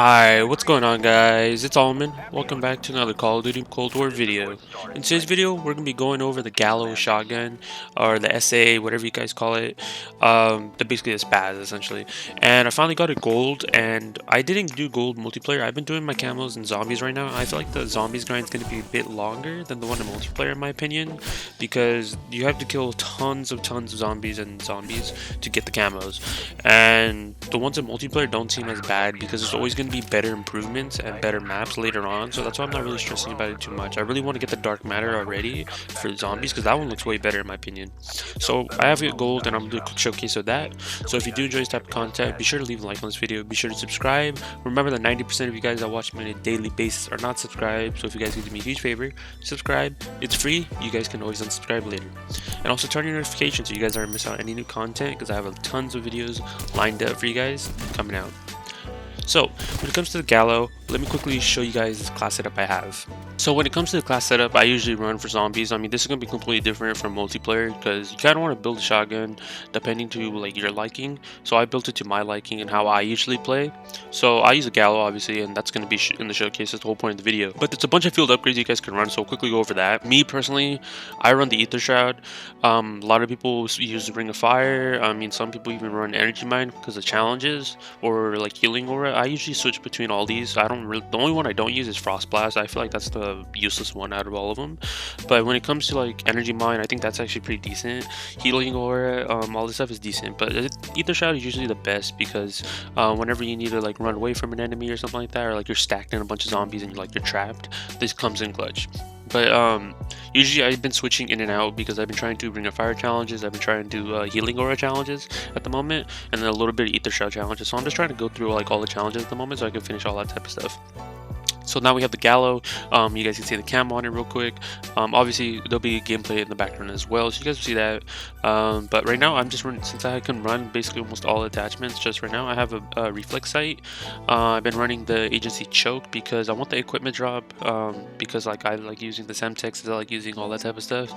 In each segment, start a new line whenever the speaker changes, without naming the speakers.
Hi, what's going on guys? It's Almond. Welcome back to another Call of Duty Cold War video. In today's video, we're going to be going over the Gallo shotgun, or the SA, whatever you guys call it. Basically the spaz, essentially. And I finally got a gold, and I didn't do gold multiplayer. I've been doing my camos and zombies right now. I feel like the zombies grind is going to be a bit longer than the one in multiplayer, in my opinion, because you have to kill tons of zombies to get the camos. And the ones in multiplayer don't seem as bad because there's always going to be better improvements and better maps later on, so that's why I'm not really stressing about it too much. I really want to get the dark matter already for zombies because that one looks way better in my opinion. So I have it gold and I'm going to do a quick showcase of that. So if you do enjoy this type of content, be sure to leave a like on this video, be sure to subscribe. Remember that 90% of you guys that watch me on a daily basis are not subscribed, so if you guys could do me a huge favor, subscribe. It's free, you guys can always unsubscribe later. And also turn your notifications so you guys aren't missing out on any new content because I have tons of videos lined up for you guys coming out. So when it comes to the Gallo, let me quickly show you guys the class setup I have. So when it comes to the class setup, I usually run for zombies. I mean, this is going to be completely different from multiplayer because you kind of want to build a shotgun depending to like your liking. So I built it to my liking and how I usually play. So I use a Gallo obviously, and that's going to be in the showcase. That's the whole point of the video. But there's a bunch of field upgrades you guys can run, so I'll quickly go over that. Me personally, I run the Aether Shroud. A lot of people use the Ring of Fire. I mean, some people even run Energy Mine because of challenges or like healing aura. I usually switch between all these. The only one I don't use is Frost Blast. I feel like that's the useless one out of all of them. But when it comes to like Energy Mine, I think that's actually pretty decent. Healing aura, all this stuff is decent. But Aether Shroud is usually the best because whenever you need to like run away from an enemy or something like that, or like you're stacked in a bunch of zombies and you're trapped, this comes in clutch. But usually I've been switching in and out because I've been trying to Ring of Fire challenges, I've been trying to do healing aura challenges at the moment, and then a little bit of Aether Shroud challenges. So I'm just trying to go through like all the challenges at the moment so I can finish all that type of stuff. So now we have the Gallo. You guys can see the camo on it real quick. Obviously there'll be gameplay in the background as well, so you guys will see that. But right now I'm just running, since I can run basically almost all attachments just right now. I have a reflex sight. I've been running the agency choke because I want the equipment drop, because like I like using the Semtex, I like using all that type of stuff.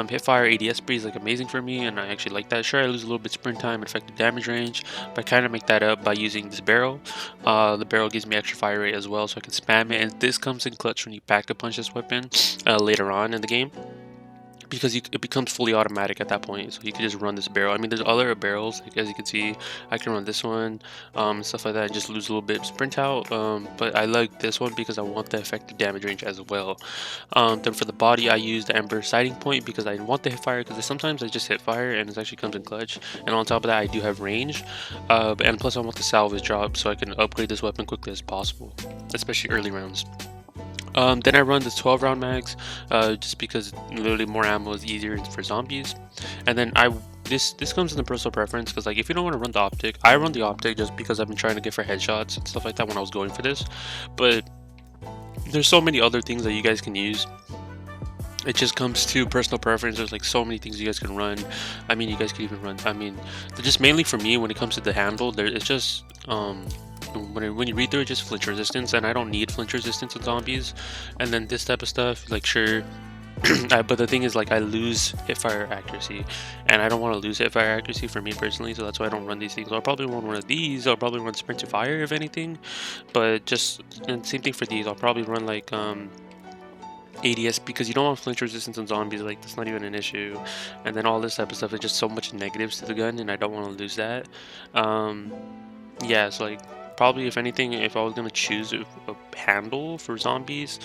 Hip fire ADS spree is like amazing for me, and I actually like that. Sure, I lose a little bit sprint time and effective damage range, but I kind of make that up by using this barrel. The barrel gives me extra fire rate as well, so I can spam it, and this comes in clutch when you pack a punch this weapon later on in the game, because it becomes fully automatic at that point, so you can just run this barrel. I mean, there's other barrels, like as you can see, I can run this one, stuff like that, and just lose a little bit of sprint out, but I like this one because I want the effective damage range as well. Then for the body, I use the Ember sighting point because I want the hip fire, because sometimes I just hit fire and it actually comes in clutch, and on top of that I do have range, and plus I want the salvage drop so I can upgrade this weapon quickly as possible, especially early rounds. Then I run this 12 round mags, just because literally more ammo is easier for zombies. And then this comes in the personal preference, because like if you don't want to run the optic, I run the optic just because I've been trying to get for headshots and stuff like that when I was going for this. But there's so many other things that you guys can use. It just comes to personal preference. There's like so many things you guys can run. I mean, you guys can even run, I mean, just mainly for me when it comes to the handle, it's just when you read through it, just flinch resistance, and I don't need flinch resistance with zombies. And then this type of stuff, like sure, but the thing is, like, I lose hipfire accuracy, and I don't want to lose hipfire accuracy for me personally, so that's why I don't run these things. I'll probably run one of these. I'll probably run sprint to fire if anything, but just, and same thing for these, I'll probably run like ADS, because you don't want flinch resistance on zombies, like that's not even an issue. And then all this type of stuff is just so much negatives to the gun, and I don't want to lose that. Yeah, so like probably if anything, if I was gonna choose a handle for zombies,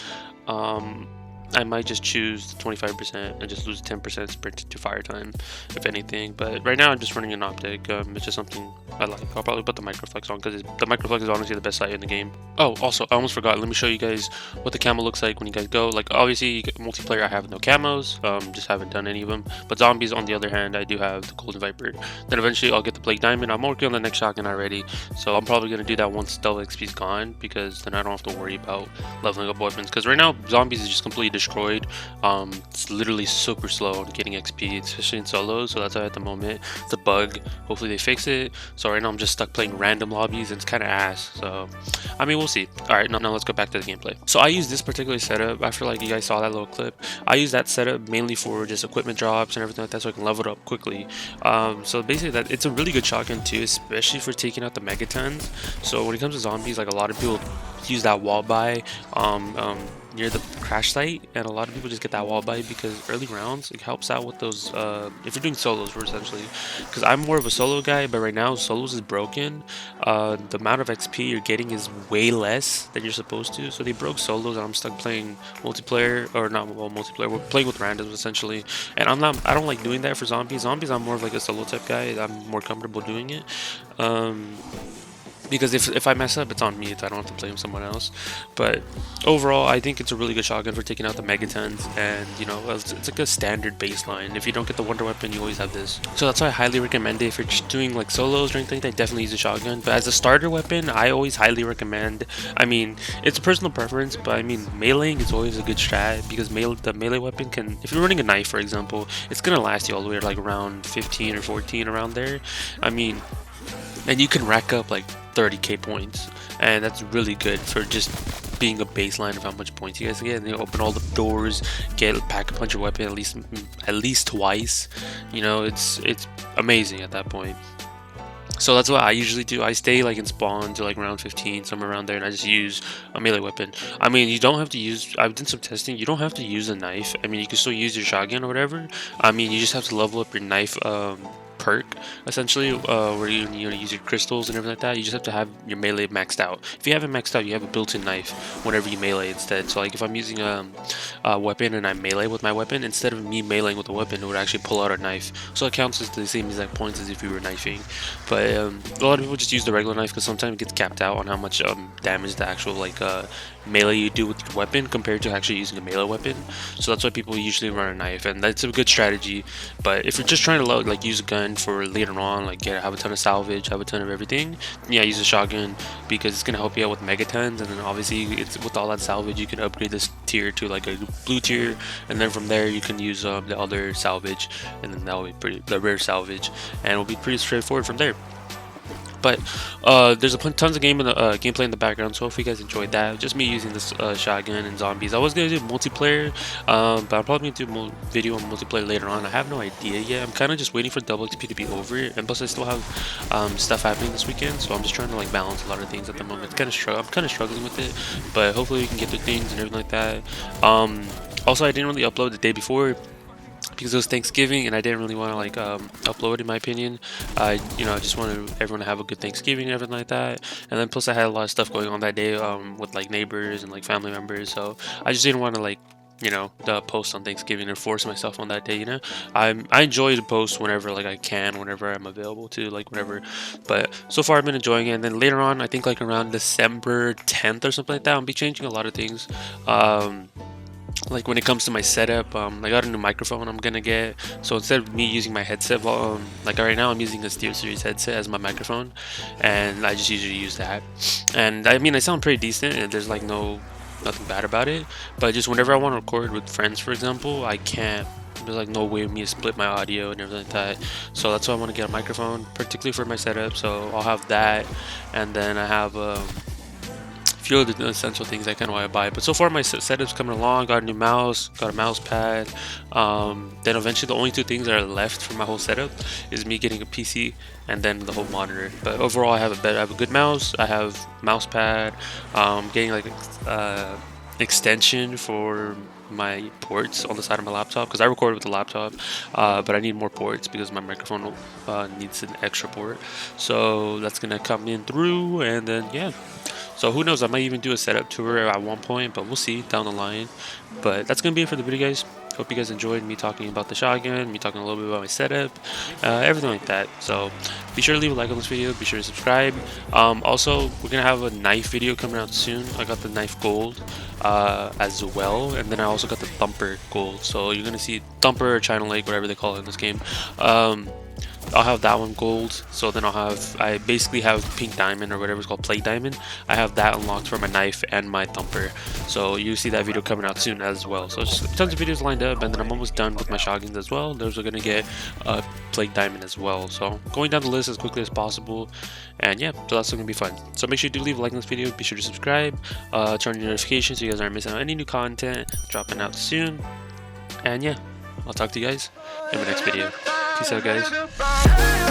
I might just choose 25% and just lose 10% sprint to fire time, if anything. But right now I'm just running an optic. It's just something I like. I'll probably put the microflex on because the microflex is honestly the best sight in the game. Oh, also I almost forgot. Let me show you guys what the camo looks like when you guys go. Like obviously multiplayer I have no camos, just haven't done any of them. But zombies on the other hand, I do have the Golden Viper. Then eventually I'll get the Plague Diamond. I'm working on the next shotgun already, so I'm probably gonna do that once Stealth XP is gone, because then I don't have to worry about leveling up weapons. Because right now zombies is just completely destroyed. It's literally super slow on getting XP, especially in solos. So that's why at the moment it's a bug. Hopefully they fix it. So right now I'm just stuck playing random lobbies and it's kind of ass. So I mean, we'll see. All right, now let's go back to the gameplay. So I use this particular setup. I feel like you guys saw that little clip. I use that setup mainly for just equipment drops and everything like that, so I can level it up quickly. So basically, that it's a really good shotgun too, especially for taking out the megatons. So when it comes to zombies, like a lot of people use that wall buy near the crash site, and a lot of people just get that wall buy because early rounds it helps out with those if you're doing solos, for essentially, because I'm more of a solo guy, but right now solos is broken. The amount of XP you're getting is way less than you're supposed to, so they broke solos and I'm stuck playing multiplayer, or not, well, multiplayer, we're playing with randoms essentially, and I don't like doing that for zombies. I'm more of like a solo type guy. I'm more comfortable doing it. Because if I mess up, it's on me. I don't have to blame someone else. But overall, I think it's a really good shotgun for taking out the megatons, and you know, it's like a standard baseline. If you don't get the wonder weapon, you always have this. So that's why I highly recommend it. If you're just doing like solos or anything, I definitely use a shotgun. But as a starter weapon, I always highly recommend. I mean, it's a personal preference, but I mean, meleeing is always a good strat because the melee weapon can, if you're running a knife, for example, it's gonna last you all the way to like around 15 or 14 around there. I mean, and you can rack up like 30k points, and that's really good for just being a baseline of how much points you guys get. And you open all the doors, pack a punch your weapon at least twice. You know, it's amazing at that point. So that's what I usually do. I stay like in spawn to like round 15, somewhere around there, and I just use a melee weapon. I mean, you don't have to use, I've done some testing, you don't have to use a knife. I mean, you can still use your shotgun or whatever. I mean, you just have to level up your knife perk, essentially, where you use your crystals and everything like that. You just have to have your melee maxed out. If you haven't maxed out, you have a built-in knife whenever you melee instead. So like if I'm using a weapon and I melee with my weapon, instead of me meleeing with a weapon, it would actually pull out a knife. So it counts as the same exact points as if you were knifing. But a lot of people just use the regular knife because sometimes it gets capped out on how much damage the actual like melee you do with your weapon compared to actually using a melee weapon. So that's why people usually run a knife, and that's a good strategy. But if you're just trying to like use a gun for later on, like have a ton of salvage, have a ton of everything, yeah, use a shotgun because it's gonna help you out with megatons. And then obviously it's with all that salvage you can upgrade this tier to like a blue tier, and then from there you can use the other salvage, and then that'll be the rare salvage, and it'll be pretty straightforward from there. But there's tons of gameplay in the background, so hopefully you guys enjoyed that. Just me using this shotgun and zombies. I was gonna do multiplayer, but I'm probably gonna do a video on multiplayer later on. I have no idea yet. I'm kind of just waiting for double XP to be over, and plus I still have stuff happening this weekend, so I'm just trying to like balance a lot of things at the moment. I'm kind of struggling with it, but hopefully we can get through things and everything like that. Also, I didn't really upload the day before because it was Thanksgiving, and I didn't really want to like upload, in my opinion. I just wanted everyone to have a good Thanksgiving and everything like that. And then plus I had a lot of stuff going on that day with like neighbors and like family members, so I just didn't want to like post on Thanksgiving and force myself on that day. I enjoy to post whenever like I can, whenever I'm available to, like whenever. But so far I've been enjoying it, and then later on, I think like around December 10th or something like that, I'll be changing a lot of things. Like when it comes to my setup, I got a new microphone I'm gonna get. So instead of me using my headset, like right now I'm using a Steel Series headset as my microphone, and I just usually use that. And I mean, I sound pretty decent, and there's like nothing bad about it. But just whenever I want to record with friends, for example, I can't. There's like no way of me to split my audio and everything like that. So that's why I want to get a microphone, particularly for my setup. So I'll have that, and then I have few of the essential things I kind of want to buy. But so far my setup's coming along. Got a new mouse, got a mouse pad. Then eventually the only two things that are left for my whole setup is me getting a PC and then the whole monitor. But overall I have a good mouse, I have mouse pad, getting like extension for my ports on the side of my laptop because I record with the laptop, but I need more ports because my microphone needs an extra port. So that's gonna come in through, and then yeah. So who knows, I might even do a setup tour at one point, but we'll see down the line. But that's going to be it for the video, guys. Hope you guys enjoyed me talking about the shotgun, me talking a little bit about my setup, everything like that. So be sure to leave a like on this video, be sure to subscribe. Also, we're going to have a knife video coming out soon. I got the knife gold as well, and then I also got the thumper gold. So you're going to see thumper or China Lake, whatever they call it in this game. I'll have that one gold. So then I basically have pink diamond or whatever it's called, plate diamond. I have that unlocked for my knife and my thumper. So you see that video coming out soon as well. So just tons of videos lined up, and then I'm almost done with my shotguns as well. Those are gonna get plate diamond as well. So going down the list as quickly as possible, and yeah, so that's gonna be fun. So make sure you do leave a like on this video. Be sure to subscribe, turn on your notifications so you guys aren't missing out on any new content dropping out soon. And yeah, I'll talk to you guys in my next video. Peace out, guys.